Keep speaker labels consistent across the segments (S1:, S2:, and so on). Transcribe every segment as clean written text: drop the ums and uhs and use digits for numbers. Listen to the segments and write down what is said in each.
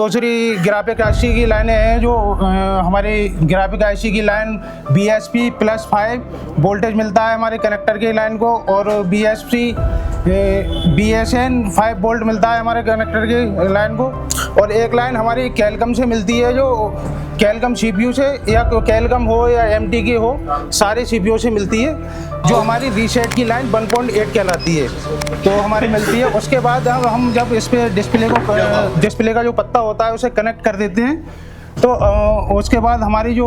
S1: दूसरी graphic IC की लाइनें हैं जो हमारी ग्राफिक आईसी की लाइन BSP+5 वोल्टेज मिलता है हमारे कनेक्टर की लाइन को, और BSN 5 वोल्ट मिलता है हमारे कनेक्टर की लाइन को। और एक लाइन हमारी कैलकम से मिलती है, जो कैलकम CPU से, या कैलकम हो या MT की हो, सारे CPU से मिलती है, जो हमारी रीसेट की लाइन 1.8 कहलाती है, तो हमारी मिलती है। उसके बाद हम जब इस पर डिस्प्ले का जो पत्ता होता है उसे कनेक्ट कर देते हैं, तो उसके बाद हमारी जो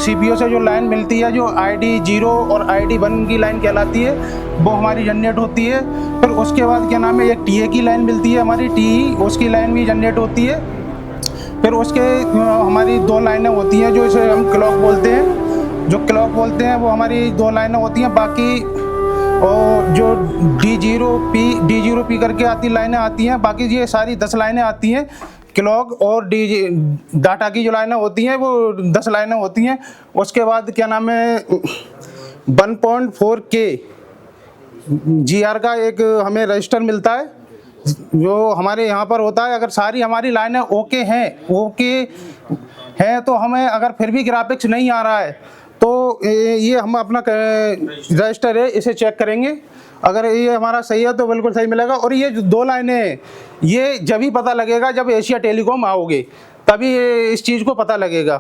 S1: CPU से जो लाइन मिलती है, जो ID0 और ID1 की लाइन कहलाती है, वो हमारी जनरेट होती है। फिर उसके बाद क्या नाम है, एक TA की लाइन मिलती है हमारी, TE, उसकी लाइन भी जनरेट होती है। फिर उसके हमारी 2 लाइनें होती हैं जो इसे हम क्लॉक बोलते हैं, वो हमारी 2 लाइनें होती हैं। बाकी और जो D0P करके आती लाइनें आती हैं, बाकी ये सारी 10 लाइनें आती हैं। क्लॉक और डाटा की जो लाइनें होती हैं वो 10 लाइनें होती हैं। उसके बाद क्या नाम है, 1.4K GR का एक हमें रजिस्टर मिलता है, जो हमारे यहाँ पर होता है। अगर सारी हमारी लाइनें ओके हैं तो हमें अगर फिर भी ग्राफिक्स नहीं आ रहा है, तो ये हम अपना रजिस्टर है, इसे चेक करेंगे। अगर ये हमारा सही है तो बिल्कुल सही मिलेगा। और ये जो 2 लाइनें हैं, ये जब ही पता लगेगा जब एशिया टेलीकॉम आओगे, तभी इस चीज़ को पता लगेगा।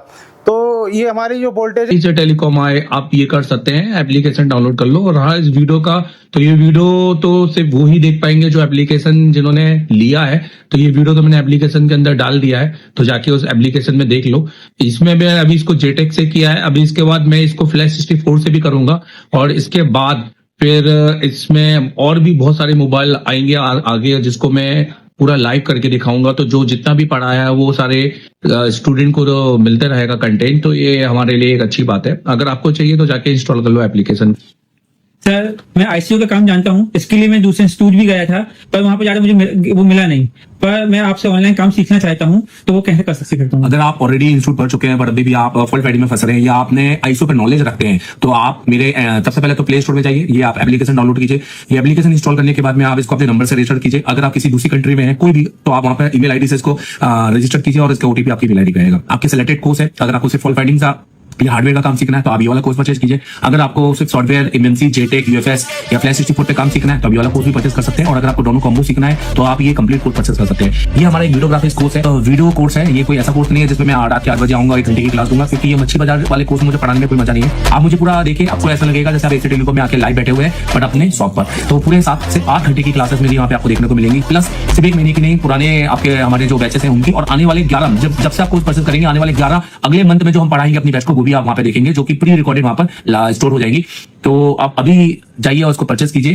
S1: तो ये हमारी जो वोल्टेज
S2: एशिया टेलीकॉम आए, आप ये कर सकते हैं, एप्लीकेशन डाउनलोड कर लो। और हाँ, इस वीडियो का तो ये वीडियो तो सिर्फ वो ही देख पाएंगे जो एप्लीकेशन जिन्होंने लिया है। तो ये वीडियो तो मैंने एप्लीकेशन के अंदर डाल दिया है, तो जाके उस एप्लीकेशन में देख लो। इसमें मैं अभी इसको JTEX से किया है, अभी इसके बाद मैं इसको Flash 64 से भी करूंगा, और इसके बाद फिर इसमें और भी बहुत सारे मोबाइल आएंगे आगे, जिसको मैं पूरा लाइव करके दिखाऊंगा। तो जो जितना भी पढ़ाया है वो सारे स्टूडेंट को तो मिलते रहेगा कंटेंट, तो ये हमारे लिए एक अच्छी बात है। अगर आपको चाहिए तो जाके इंस्टॉल कर लो एप्लीकेशन।
S3: सर, मैं ICU का काम जानता हूँ, इसके लिए मैं दूसरे इंस्टीट्यूट भी गया था, पर वहां पर जाकर मुझे वो मिला नहीं। पर मैं आपसे ऑनलाइन काम सीखना चाहता हूँ, तो वो कैसे कर सकता हूँ?
S4: अगर आप ऑलरेडी इंस्टीट्यूट पढ़ चुके हैं पर अभी भी आप फॉल्ट फाइंडिंग में फंस रहे हैं, या आपने ICU पर नॉलेज रखते हैं, तो आप मेरे सबसे पहले तो प्ले स्टोर में जाइए, ये आप एप्लीकेशन डाउनलोड कीजिए। ये एप्लीकेशन इंस्टॉल करने के बाद में आप इसको अपने नंबर से रजिस्टर कीजिए। अगर आप किसी दूसरी कंट्री में हैं कोई भी, तो आप वहां पर ईमेल ID से इसको रजिस्टर कीजिए, और इसका OTP आपकी ईमेल ID पे आएगा। आपके सिलेक्टेड कोर्स है, अगर आपको सिर्फ फॉल्ट फाइंडिंग का या हार्डवेयर का काम सीखना है तो आप ये वाला कोर्स परचेज कीजिए। अगर आपको सिर्फ सॉफ्टवेयर, MNC, JTEX, UFS या Flash 64 पे काम सीखना है तो आप ये वाला कोर्स भी परचेज कर सकते हैं। और अगर आपको दोनों कॉम्बो सीखना है तो आप ये कंप्लीट कोर्स परचेज कर सकते हैं। ये हमारा एक वीडियो ग्राफिक्स कोर्स है, वीडियो कोर्स है। ये कोई ऐसा कोर्स नहीं है जिसमें मैं रात के 8 बजे आऊंगा 1 घंटे की क्लास दूंगा, क्योंकि ये मच्छी बाजार वाले कोर्स मुझे पढ़ाने में कोई मजा नहीं है। आप मुझे पूरा देखिए, आपको ऐसा लगेगा जैसे आप एशिया टेलीकॉम में आके लाइव बैठे हुए हैं, बट अपने शॉप पर। तो पूरे 7 से 8 घंटे की क्लासेस मेरी यहाँ पे आपको देखने को मिलेंगी, प्लस सिर्फ 1 महीने की नहीं, पुराने आपके हमारे जो बैचेस हैं उनकी, और आने वाले 11 जब से आप कोर्स परचेज करेंगे, आने वाले 11 अगले मंथ में जो हम पढ़ाएंगे अपनी बैच को, वो भी आप वहाँ पे देखेंगे, जो कि प्री रिकॉर्डेड वहां पर स्टोर हो जाएगी। तो आप अभी जाइए और उसको परचेज कीजिए।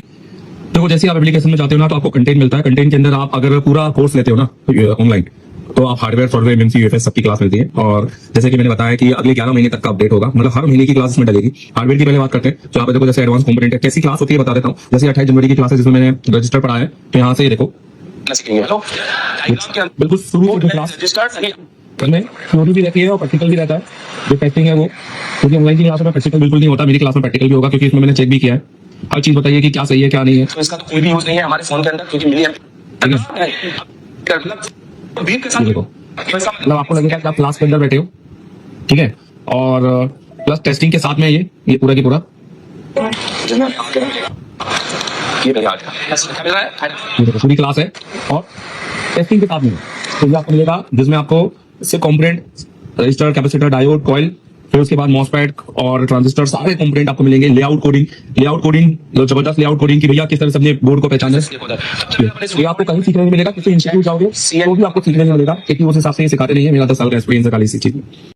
S2: देखो, जैसे आप एप्लीकेशन में जाते हो ना, तो आपको कंटेंट मिलता है। कंटेंट के अंदर आप अगर पूरा कोर्स लेते हो ना ऑनलाइन, तो आप हार्डवेयर, सॉफ्टवेयर, MNC, UFS सबकी क्लास मिलती है। और जैसे कि मैंने बताया कि अगले 11 महीने तक का अपडेट होगा, मतलब हर महीने की क्लास इसमें डलेगी। हार्डवेयर की पहले बात करते हैं, तो आप देखो जैसे एडवांस कंपोनेंट है, कैसी क्लास होती है बता देता हूँ। जैसे 28 जनवरी की क्लास है, जिसमें मैंने रजिस्टर पढ़ा है, तो यहाँ से ये देखो बिल्कुल शुरू से क्लास में थ्योरी भी रहती है और प्रैक्टिकल भी रहता है। जो टेस्टिंग है वो, क्योंकि ऑनलाइन की क्लास में प्रैक्टिकल बिल्कुल नहीं होता, मेरी क्लास में प्रैक्टिकल भी होगा, क्योंकि इसमें मैंने चेक भी किया है। हर चीज बताइए कि क्या सही है क्या नहीं है।
S5: तो इसका तो कोई भी यूज नहीं है हमारे फोन के अंदर, क्योंकि मिलियन
S2: देखो, मतलब आपको लगेगा कि आप क्लास के अंदर बैठे हो, ठीक है, और प्लस टेस्टिंग के साथ में ये पूरा की पूरा पूरी क्लास है, और टेस्टिंग के साथ में तो ये आपको मिलेगा, जिसमें आपको सिर्फ component, register, capacitor, diode, coil, फिर उसके बाद मॉसफेट और ट्रांजिस्टर, सारे कंपोनेंट आपको मिलेंगे। लेआउट कोडिंग जो जबरदस्त लेआउट कोडिंग की भैया किस तरह से अपने बोर्ड को पहचाना है, ये आपको कहीं सीखने में मिलेगा। किसी इंस्टीट्यूट जाओगे तो भी आपको सीखने में मिलेगा, क्योंकि उस हिसाब से ये सिखाते नहीं है। मेरा 10 साल का एक्सपीरियंस है खाली इसी चीज में।